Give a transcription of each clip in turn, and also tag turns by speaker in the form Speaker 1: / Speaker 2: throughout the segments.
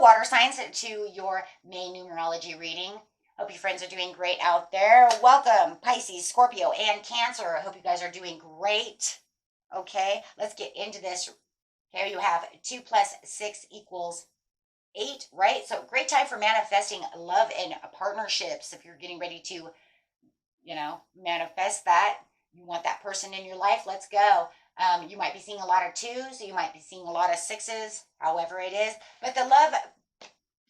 Speaker 1: water signs, to your May numerology reading. Hope you friends are doing great out there. Welcome, Pisces, Scorpio, and Cancer. I hope you guys are doing great. Okay, let's get into this. Okay, you have 2 plus 6 equals 8, right? So great time for manifesting love and partnerships. If you're getting ready to, manifest that, you want that person in your life, let's go. You might be seeing a lot of 2s, you might be seeing a lot of 6s, however it is. But the love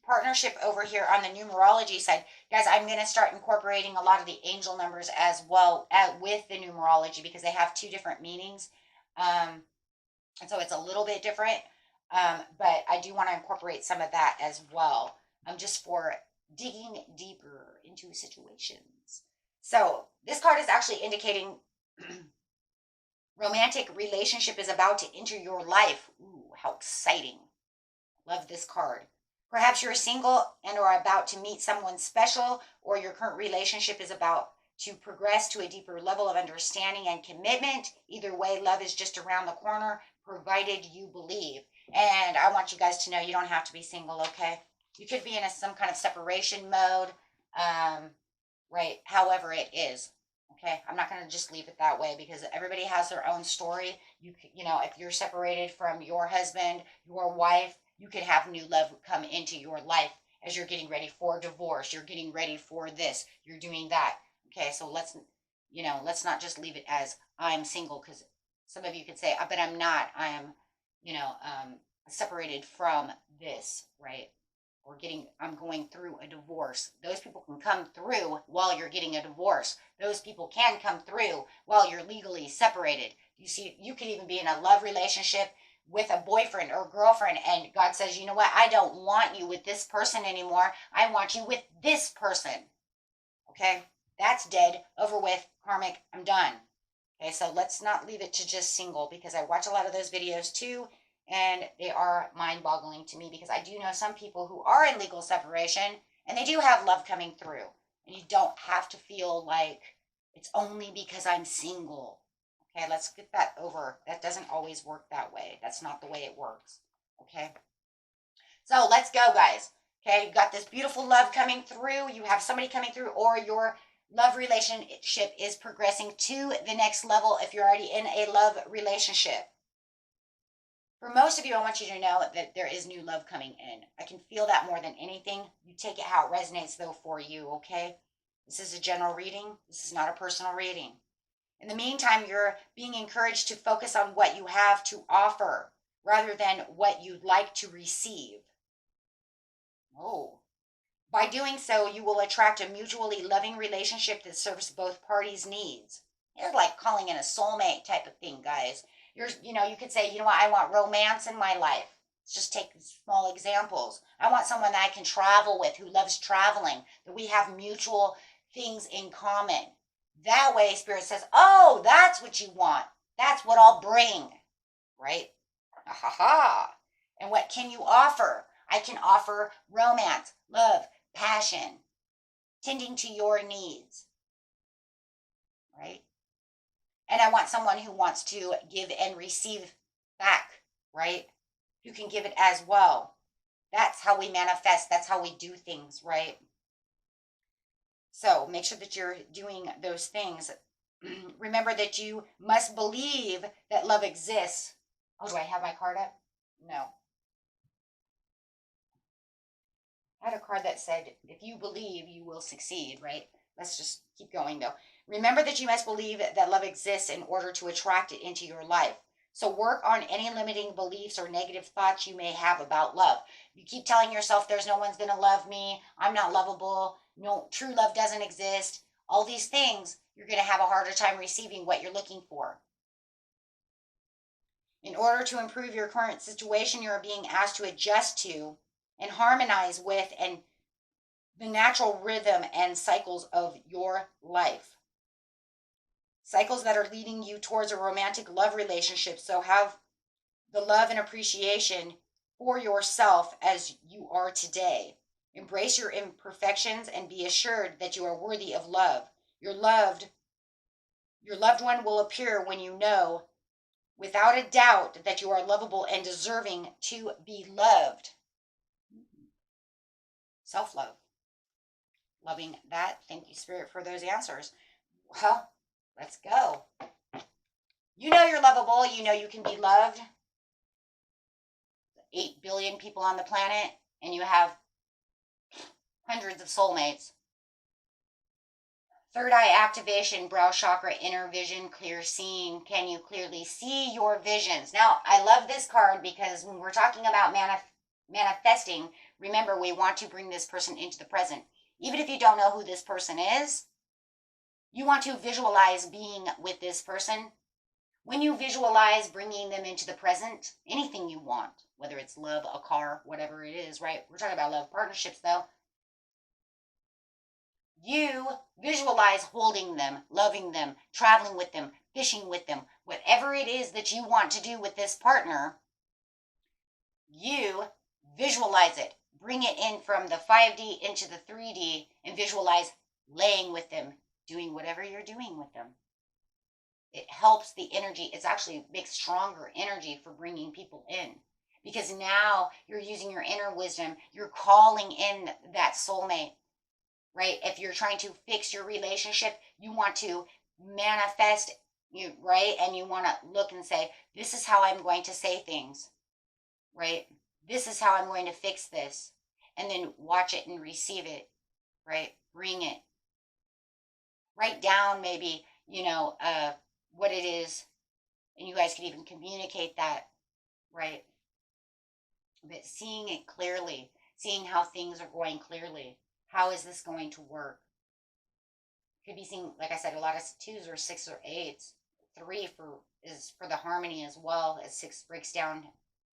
Speaker 1: partnership over here on the numerology side, guys, I'm going to start incorporating a lot of the angel numbers as well with the numerology, because they have 2 different meanings. And so it's a little bit different. But I do want to incorporate some of that as well, just for digging deeper into situations. So this card is actually indicating romantic relationship is about to enter your life. Ooh, how exciting. Love this card. Perhaps you're single and are about to meet someone special, or your current relationship is about to progress to a deeper level of understanding and commitment. Either way, love is just around the corner, provided you believe. And I want you guys to know you don't have to be single, okay? You could be in some kind of separation mode, right? However it is, okay? I'm not going to just leave it that way, because everybody has their own story. If you're separated from your husband, your wife, you could have new love come into your life as you're getting ready for divorce. You're getting ready for this. You're doing that. Okay, so let's not just leave it as I'm single, because some of you could say, but I'm not. I am, separated from this, right? Or I'm going through a divorce. Those people can come through while you're getting a divorce. Those people can come through while you're legally separated. You see, you could even be in a love relationship with a boyfriend or girlfriend, and God says, you know what? I don't want you with this person anymore. I want you with this person. Okay? That's dead, over with, karmic, I'm done. Okay, so let's not leave it to just single, because I watch a lot of those videos too, and they are mind-boggling to me, because I do know some people who are in legal separation, and they do have love coming through. And you don't have to feel like it's only because I'm single. Okay, let's get that over. That doesn't always work that way. That's not the way it works. Okay? So let's go, guys. Okay, you've got this beautiful love coming through. You have somebody coming through, or your love relationship is progressing to the next level if you're already in a love relationship. For most of you, I want you to know that there is new love coming in. I can feel that more than anything. You take it how it resonates, though, for you, okay? This is a general reading. This is not a personal reading. In the meantime, you're being encouraged to focus on what you have to offer rather than what you'd like to receive. Oh. By doing so, you will attract a mutually loving relationship that serves both parties' needs. It's like calling in a soulmate type of thing, guys. You could say, I want romance in my life. Let's just take small examples. I want someone that I can travel with, who loves traveling, that we have mutual things in common. That way, Spirit says, oh, that's what you want. That's what I'll bring, right? Ha ha. And what can you offer? I can offer romance, love, passion, tending to your needs, right? And I want someone who wants to give and receive back, right? Who can give it as well. That's how we manifest. That's how we do things, right? So make sure that you're doing those things. Remember that you must believe that love exists. Oh, do I have my card up? No. I had a card that said, if you believe, you will succeed, right? Let's just keep going, though. Remember that you must believe that love exists in order to attract it into your life. So work on any limiting beliefs or negative thoughts you may have about love. You keep telling yourself there's no one's going to love me, I'm not lovable, no, true love doesn't exist. All these things, you're going to have a harder time receiving what you're looking for. In order to improve your current situation, you're being asked to adjust to and harmonize with the natural rhythm and cycles of your life. Cycles that are leading you towards a romantic love relationship. So have the love and appreciation for yourself as you are today. Embrace your imperfections and be assured that you are worthy of love. Your loved one will appear when you know without a doubt that you are lovable and deserving to be loved. self-love. Loving that. Thank you, Spirit, for those answers. Well, let's go. You know you're lovable. You know you can be loved. 8 billion people on the planet, and you have hundreds of soulmates. Third eye activation, brow chakra, inner vision, clear seeing. Can you clearly see your visions? Now, I love this card because when we're talking about manifesting, remember, we want to bring this person into the present. Even if you don't know who this person is, you want to visualize being with this person. When you visualize bringing them into the present, anything you want, whether it's love, a car, whatever it is, right? We're talking about love partnerships, though. You visualize holding them, loving them, traveling with them, fishing with them, whatever it is that you want to do with this partner, you visualize it. Bring it in from the 5D into the 3D and visualize laying with them, doing whatever you're doing with them. It helps the energy. It's actually makes stronger energy for bringing people in, because now you're using your inner wisdom. You're calling in that soulmate. Right? If you're trying to fix your relationship, you want to manifest, right? And you want to look and say, this is how I'm going to say things, right? This is how I'm going to fix this. And then watch it and receive it, right? Bring it. Write down maybe, what it is. And you guys could even communicate that, right? But seeing it clearly, seeing how things are going clearly. How is this going to work? Could be seeing, like I said, a lot of 2s or 6 or 8s. 3 is for the harmony as well, as 6 breaks down,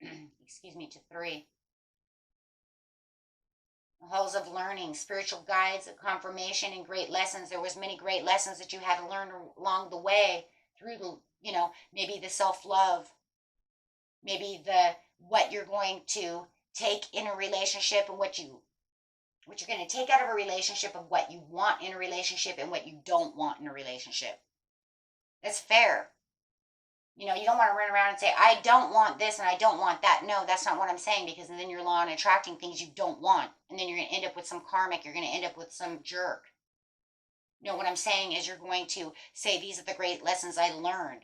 Speaker 1: to 3. Halls of learning, spiritual guides, confirmation, and great lessons. There was many great lessons that you had to learn along the way through the, maybe the self-love, maybe what you're going to take in a relationship and what you're going to take out of a relationship, of what you want in a relationship and what you don't want in a relationship. That's fair. You don't want to run around and say, I don't want this and I don't want that. No, that's not what I'm saying, because then you're law on attracting things you don't want. And then you're going to end up with some karmic. You're going to end up with some jerk. No, what I'm saying is you're going to say, these are the great lessons I learned.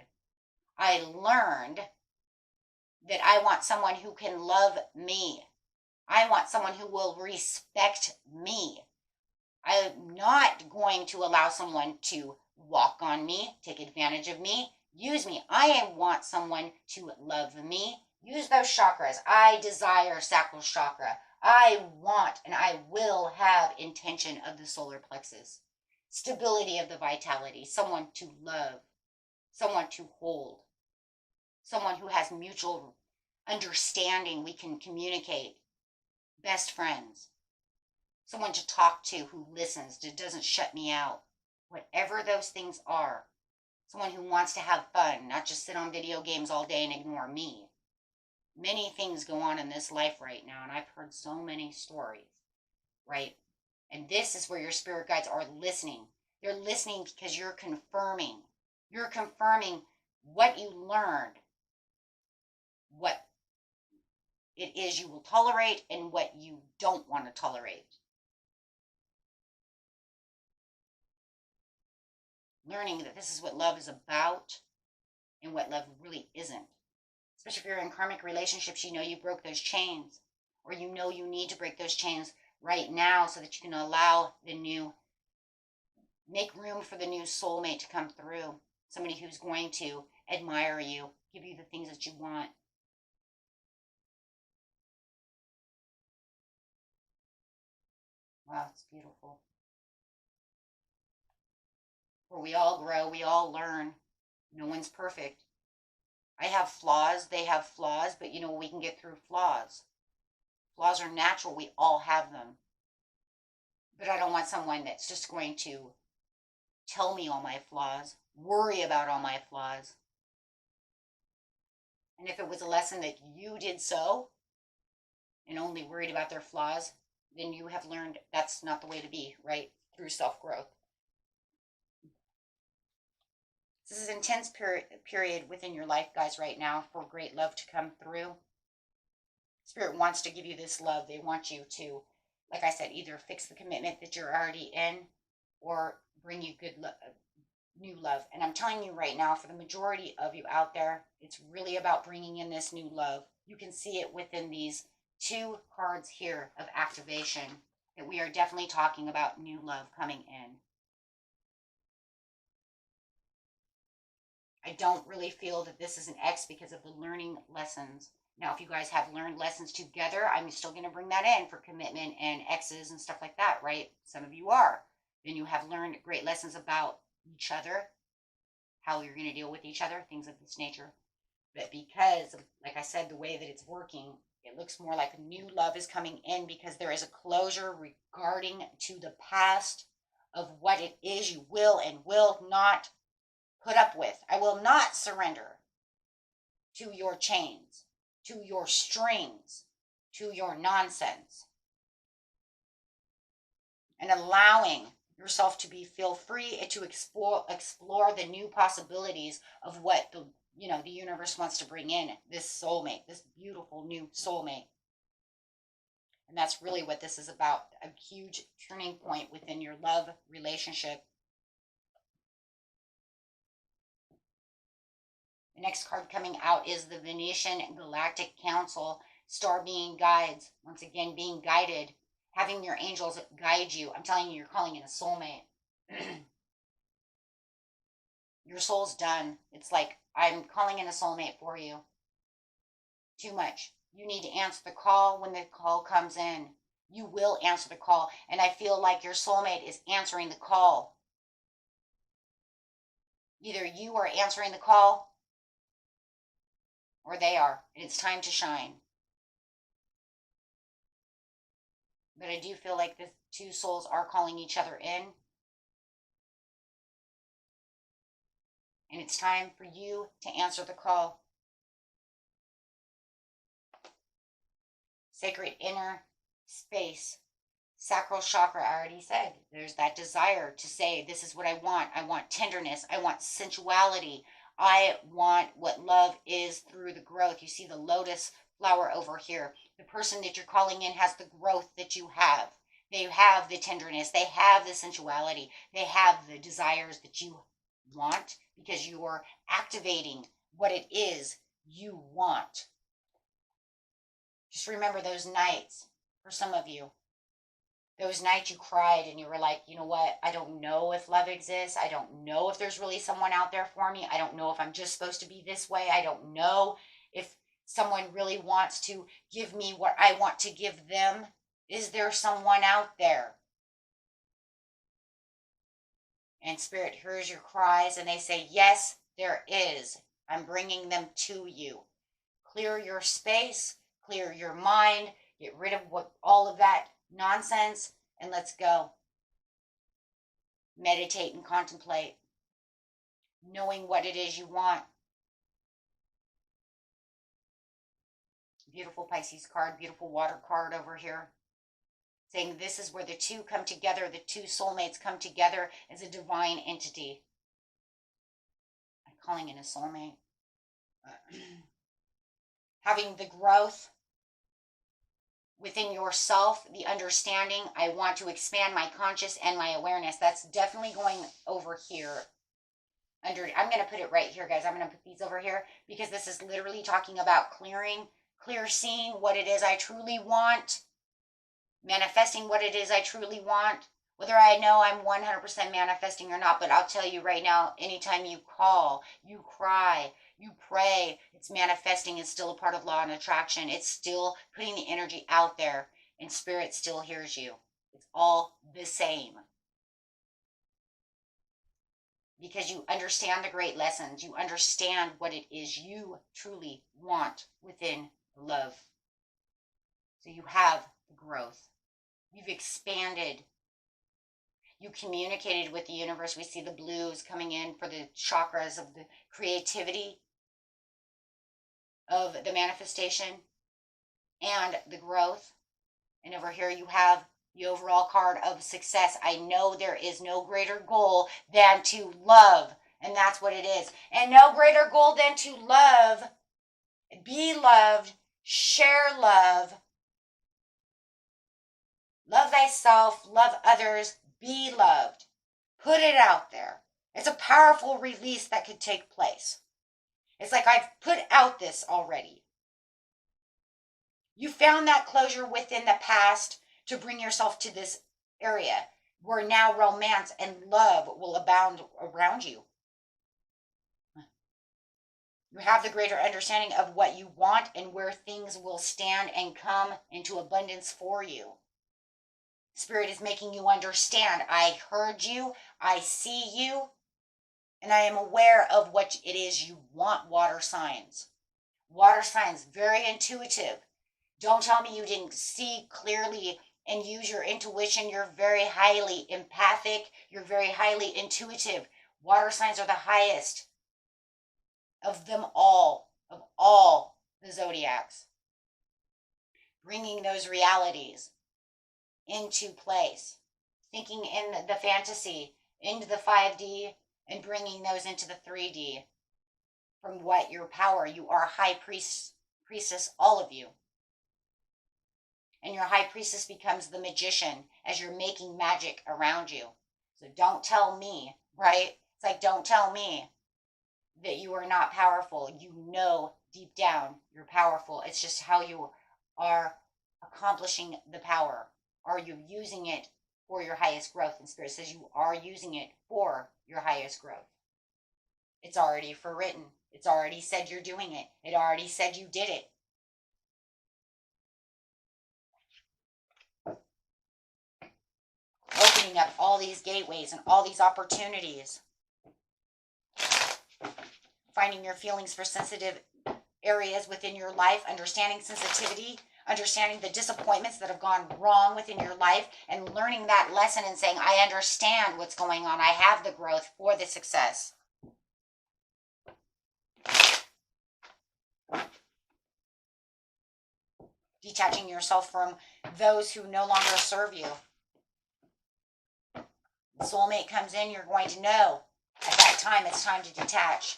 Speaker 1: I learned that I want someone who can love me. I want someone who will respect me. I'm not going to allow someone to walk on me, take advantage of me, use me. I want someone to love me. Use those chakras. I desire sacral chakra. I want and I will have intention of the solar plexus. Stability of the vitality. Someone to love. Someone to hold. Someone who has mutual understanding. We can communicate. Best friends, someone to talk to who listens, that doesn't shut me out, whatever those things are. Someone who wants to have fun, not just sit on video games all day and ignore me. Many things go on in this life right now, and I've heard so many stories, right? And this is where your spirit guides are listening. They're listening because you're confirming. You're confirming what you learned, what it is you will tolerate and what you don't want to tolerate. Learning that this is what love is about and what love really isn't. Especially if you're in karmic relationships, you broke those chains, or you need to break those chains right now so that you can make room for the new soulmate to come through. Somebody who's going to admire you, give you the things that you want. Wow, it's beautiful. Where we all grow, we all learn. No one's perfect. I have flaws, they have flaws, but we can get through flaws. Flaws are natural, we all have them. But I don't want someone that's just going to tell me all my flaws, worry about all my flaws. And if it was a lesson that you did so, and only worried about their flaws, then you have learned that's not the way to be, right? Through self-growth. This is an intense period within your life, guys, right now, for great love to come through. Spirit wants to give you this love. They want you to like I said, either fix the commitment that you're already in or bring you new love. And I'm telling you right now, for the majority of you out there, it's really about bringing in this new love. You can see it within these two cards here of activation, that we are definitely talking about new love coming in. I don't really feel that this is an X because of the learning lessons. Now, if you guys have learned lessons together, I'm still going to bring that in for commitment and X's and stuff like that, right? Some of you are. Then you have learned great lessons about each other, how you're going to deal with each other, things of this nature. But because, like I said, the way that it's working, it looks more like new love is coming in because there is a closure regarding to the past of what it is you will and will not put up with. I will not surrender to your chains, to your strings, to your nonsense. And allowing yourself to feel free and to explore the new possibilities of what the universe wants to bring in, this soulmate, this beautiful new soulmate. And that's really what this is about, a huge turning point within your love relationship. The next card coming out is the Venetian Galactic Council, star being guides. Once again, being guided, having your angels guide you. I'm telling you, you're calling in a soulmate. Your soul's done. It's like, I'm calling in a soulmate for you. Too much. You need to answer the call when the call comes in. You will answer the call. And I feel like your soulmate is answering the call. Either you are answering the call or they are. And it's time to shine. But I do feel like the two souls are calling each other in. And it's time for you to answer the call. Sacred inner space. Sacral chakra, I already said. There's that desire to say, this is what I want. I want tenderness. I want sensuality. I want what love is through the growth. You see the lotus flower over here. The person that you're calling in has the growth that you have. They have the tenderness. They have the sensuality. They have the desires that you want because you are activating what it is you want. Just remember those nights, for some of you, those nights you cried and you were like, you know what? I don't know if love exists. I don't know if there's really someone out there for me. I don't know if I'm just supposed to be this way. I don't know if someone really wants to give me what I want to give them. Is there someone out there? And Spirit hears your cries and they say, yes, there is. I'm bringing them to you. Clear your space, clear your mind, get rid of all of that nonsense, and let's go. Meditate and contemplate, knowing what it is you want. Beautiful Pisces card, beautiful water card over here. Saying this is where the two come together, the two soulmates come together as a divine entity. I'm calling in a soulmate. Having the growth within yourself, the understanding, I want to expand my conscious and my awareness. That's definitely going over here. I'm going to put it right here, guys. I'm going to put these over here because this is literally talking about clear seeing what it is I truly want, manifesting what it is I truly want, whether I know I'm 100% manifesting or not. But I'll tell you right now, anytime you call, you cry, you pray, it's manifesting. It's still a part of law and attraction. It's still putting the energy out there, and Spirit still hears you. It's all the same. Because you understand the great lessons. You understand what it is you truly want within love. So you have the growth. You've expanded. You communicated with the universe. We see the blues coming in for the chakras of the creativity of the manifestation and the growth. And over here you have the overall card of success. I know there is no greater goal than to love. And that's what it is. And no greater goal than to love, be loved, share love Love thyself, love others, be loved. Put it out there. It's a powerful release that could take place. It's like I've put out this already. You found that closure within the past to bring yourself to this area where now romance and love will abound around you. You have the greater understanding of what you want and where things will stand and come into abundance for you. Spirit is making you understand. I heard you, I see you, and I am aware of what it is you want, water signs. Water signs, very intuitive. Don't tell me you didn't see clearly and use your intuition. You're very highly empathic. You're very highly intuitive. Water signs are the highest of them all, of all the zodiacs. Bringing those realities into place. Thinking in the fantasy, into the 5D, and bringing those into the 3D. From what your power, you are high priestess, all of you. And your high priestess becomes the magician as you're making magic around you. So don't tell me, right? It's like, don't tell me that you are not powerful. You know deep down you're powerful. It's just how you are accomplishing the power. Are you using it for your highest growth? And Spirit says you are using it for your highest growth. It's already for written. It's already said you're doing it. It already said you did it. Opening up all these gateways and all these opportunities. Finding your feelings for sensitive areas within your life, understanding sensitivity, understanding the disappointments that have gone wrong within your life, and learning that lesson and saying, I understand what's going on. I have the growth for the success. Detaching yourself from those who no longer serve you. The soulmate comes in, you're going to know at that time it's time to detach.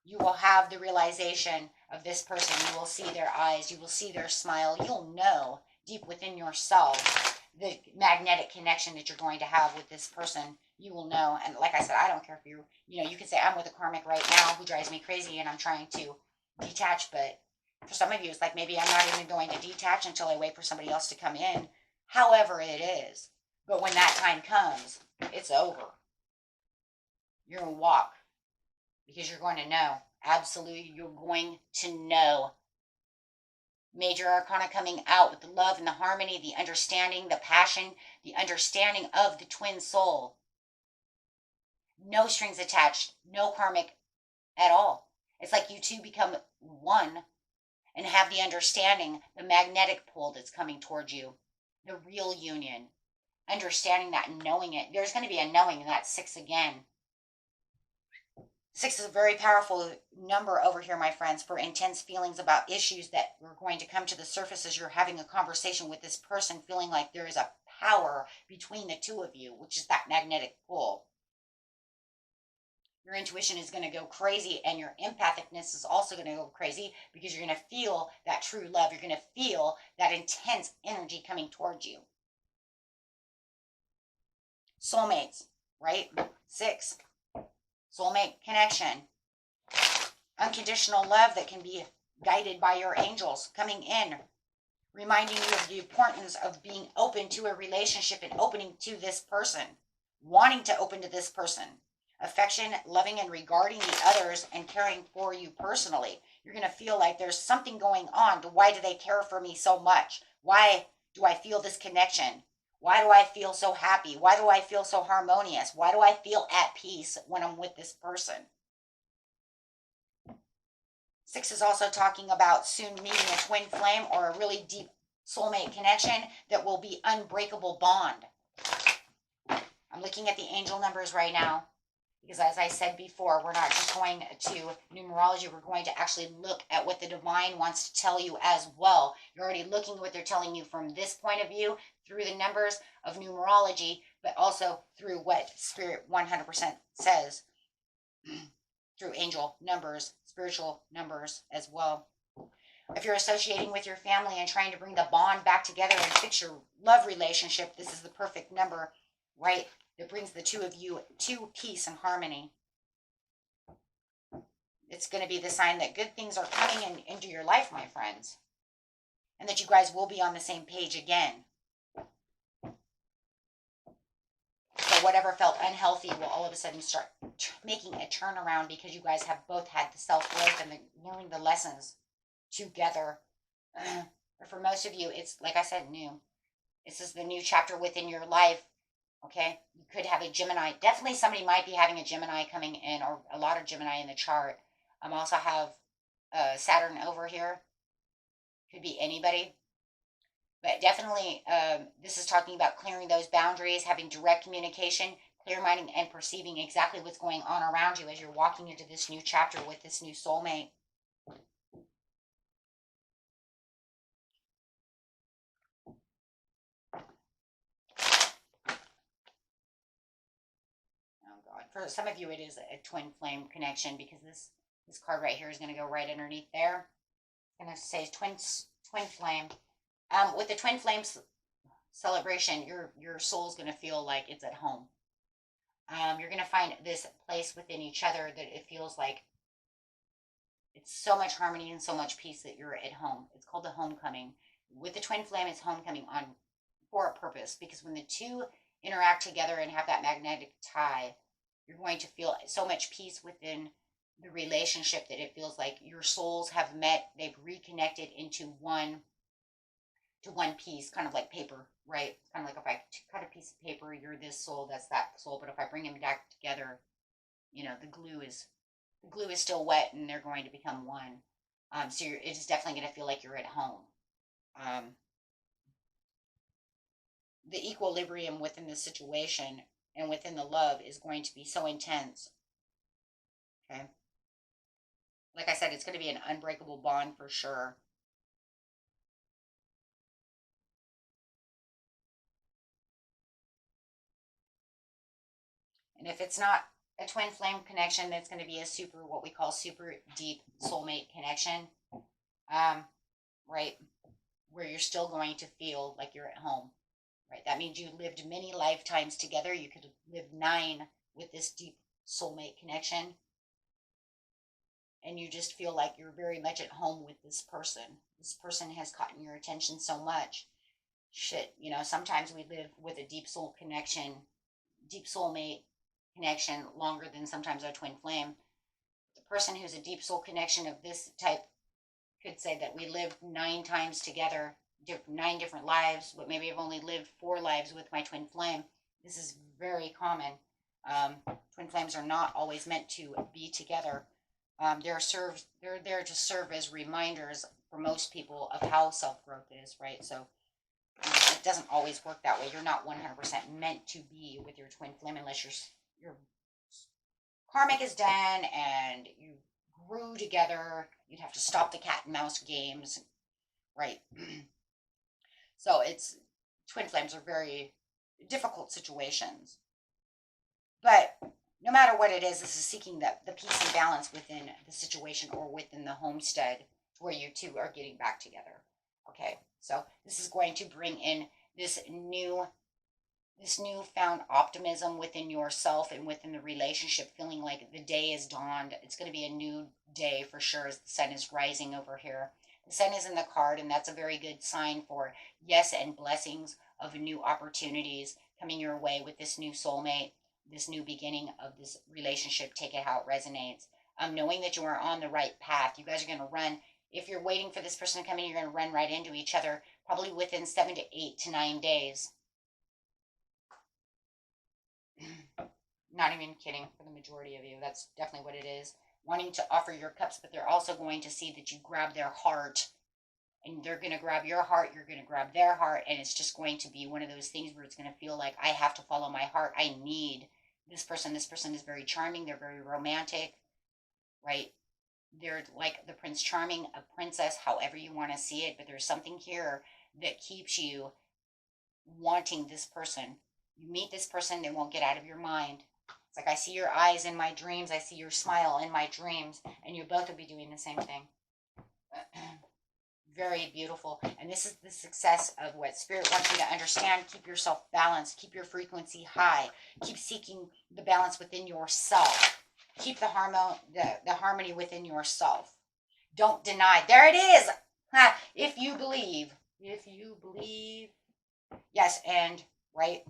Speaker 1: You will have the realization of this person. You will see their eyes. You will see their smile. You'll know deep within yourself the magnetic connection that you're going to have with this person. You will know. And like I said, I don't care if you can say, I'm with a karmic right now who drives me crazy and I'm trying to detach. But for some of you, it's like, maybe I'm not even going to detach until I wait for somebody else to come in. However it is. But when that time comes, it's over. You're going to walk. Because you're going to know. Absolutely, you're going to know. Major Arcana coming out with the love and the harmony, the understanding, the passion, the understanding of the twin soul. No strings attached. No karmic at all. It's like you two become one and have the understanding, the magnetic pull that's coming towards you. The real union. Understanding that and knowing it. There's going to be a knowing, and that's 6 again. 6 is a very powerful number over here, my friends, for intense feelings about issues that are going to come to the surface as you're having a conversation with this person, feeling like there is a power between the two of you, which is that magnetic pull. Your intuition is going to go crazy, and your empathicness is also going to go crazy because you're going to feel that true love. You're going to feel that intense energy coming towards you. Soulmates, right? 6. Soulmate connection. Unconditional love that can be guided by your angels coming in, reminding you of the importance of being open to a relationship and opening to this person, wanting to open to this person. Affection, loving and regarding the others and caring for you personally. You're going to feel like there's something going on. Why do they care for me so much? Why do I feel this connection? Why do I feel so happy? Why do I feel so harmonious? Why do I feel at peace when I'm with this person? 6 is also talking about soon meeting a twin flame or a really deep soulmate connection that will be unbreakable bond. I'm looking at the angel numbers right now because, as I said before, we're not just going to numerology. We're going to actually look at what the divine wants to tell you as well. You're already looking at what they're telling you from this point of view, through the numbers of numerology, but also through what Spirit 100% says, through angel numbers, spiritual numbers as well. If you're associating with your family and trying to bring the bond back together and fix your love relationship, this is the perfect number, right? That brings the two of you to peace and harmony. It's going to be the sign that good things are coming into your life, my friends. And that you guys will be on the same page again. So whatever felt unhealthy will all of a sudden start making a turnaround because you guys have both had the self-growth and learned the lessons together. But for most of you, it's, like I said, new. This is the new chapter within your life. Okay, you could have a Gemini. Definitely somebody might be having a Gemini coming in, or a lot of Gemini in the chart. Also have Saturn over here. Could be anybody. But definitely, this is talking about clearing those boundaries, having direct communication, clear-minding, and perceiving exactly what's going on around you as you're walking into this new chapter with this new soulmate. Oh God! For some of you, it is a twin flame connection because this card right here is going to go right underneath there. It's going to say twin flame. With the twin flames celebration, your soul's going to feel like it's at home. You're going to find this place within each other that it feels like it's so much harmony and so much peace that you're at home. It's called the homecoming. With the twin flame, it's homecoming on for a purpose, because when the two interact together and have that magnetic tie, you're going to feel so much peace within the relationship that it feels like your souls have met. They've reconnected into one piece, kind of like paper, right? It's kind of like if I cut a piece of paper, you're this soul, that's that soul. But if I bring them back together, the glue is still wet, and they're going to become one. So it is definitely going to feel like you're at home. The equilibrium within the situation and within the love is going to be so intense. Okay. Like I said, it's going to be an unbreakable bond for sure. And if it's not a twin flame connection, that's going to be a what we call super deep soulmate connection. Right? Where you're still going to feel like you're at home. Right? That means you lived many lifetimes together. You could live 9 with this deep soulmate connection. And you just feel like you're very much at home with this person. This person has caught your attention so much. Shit, sometimes we live with a deep soul connection, deep soulmate connection longer than sometimes our twin flame. The person who's a deep soul connection of this type could say that we lived 9 times together, 9 different lives, but maybe I've only lived 4 lives with my twin flame. This is very common. Twin flames are not always meant to be together. They're there to serve as reminders for most people of how self-growth is, right? So it doesn't always work that way. You're not 100% meant to be with your twin flame unless your karmic is done and you grew together. You'd have to stop the cat and mouse games, right? So twin flames are very difficult situations. But no matter what it is, this is seeking the peace and balance within the situation or within the homestead where you two are getting back together. Okay, so this is going to bring in this newfound optimism within yourself and within the relationship, feeling like the day is dawned. It's going to be a new day for sure as the sun is rising over here. The sun is in the card, and that's a very good sign for yes and blessings of new opportunities coming your way with this new soulmate, this new beginning of this relationship. Take it how it resonates. Knowing that you are on the right path. You guys are going to run. If you're waiting for this person to come in, you're going to run right into each other, probably within 7 to 8 to 9 days. Not even kidding, for the majority of you. That's definitely what it is. Wanting to offer your cups, but they're also going to see that you grab their heart. And they're going to grab your heart, you're going to grab their heart, and it's just going to be one of those things where it's going to feel like, I have to follow my heart. I need this person. This person is very charming. They're very romantic, right? They're like the Prince Charming, a princess, however you want to see it. But there's something here that keeps you wanting this person. You meet this person, they won't get out of your mind. It's like I see your eyes in my dreams. I see your smile in my dreams. And you both will be doing the same thing. Very beautiful. And this is the success of what Spirit wants you to understand. Keep yourself balanced. Keep your frequency high. Keep seeking the balance within yourself. Keep the harmony within yourself. Don't deny. There it is. Ha, if you believe. If you believe. Yes, and right,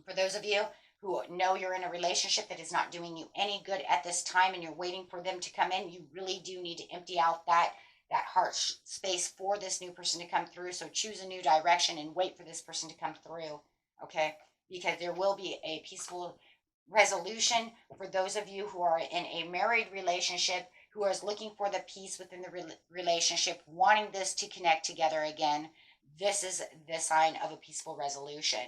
Speaker 1: for those of you who know you're in a relationship that is not doing you any good at this time and you're waiting for them to come in, you really do need to empty out that heart space for this new person to come through. So choose a new direction and wait for this person to come through, okay? Because there will be a peaceful resolution for those of you who are in a married relationship, who is looking for the peace within the relationship, wanting this to connect together again. This is the sign of a peaceful resolution.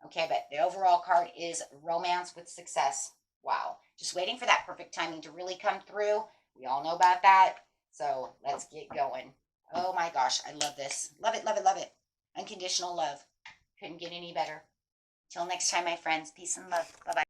Speaker 1: Okay, but the overall card is romance with success. Wow. Just waiting for that perfect timing to really come through. We all know about that. So let's get going. Oh my gosh, I love this. Love it, love it, love it. Unconditional love. Couldn't get any better. Till next time, my friends. Peace and love. Bye-bye.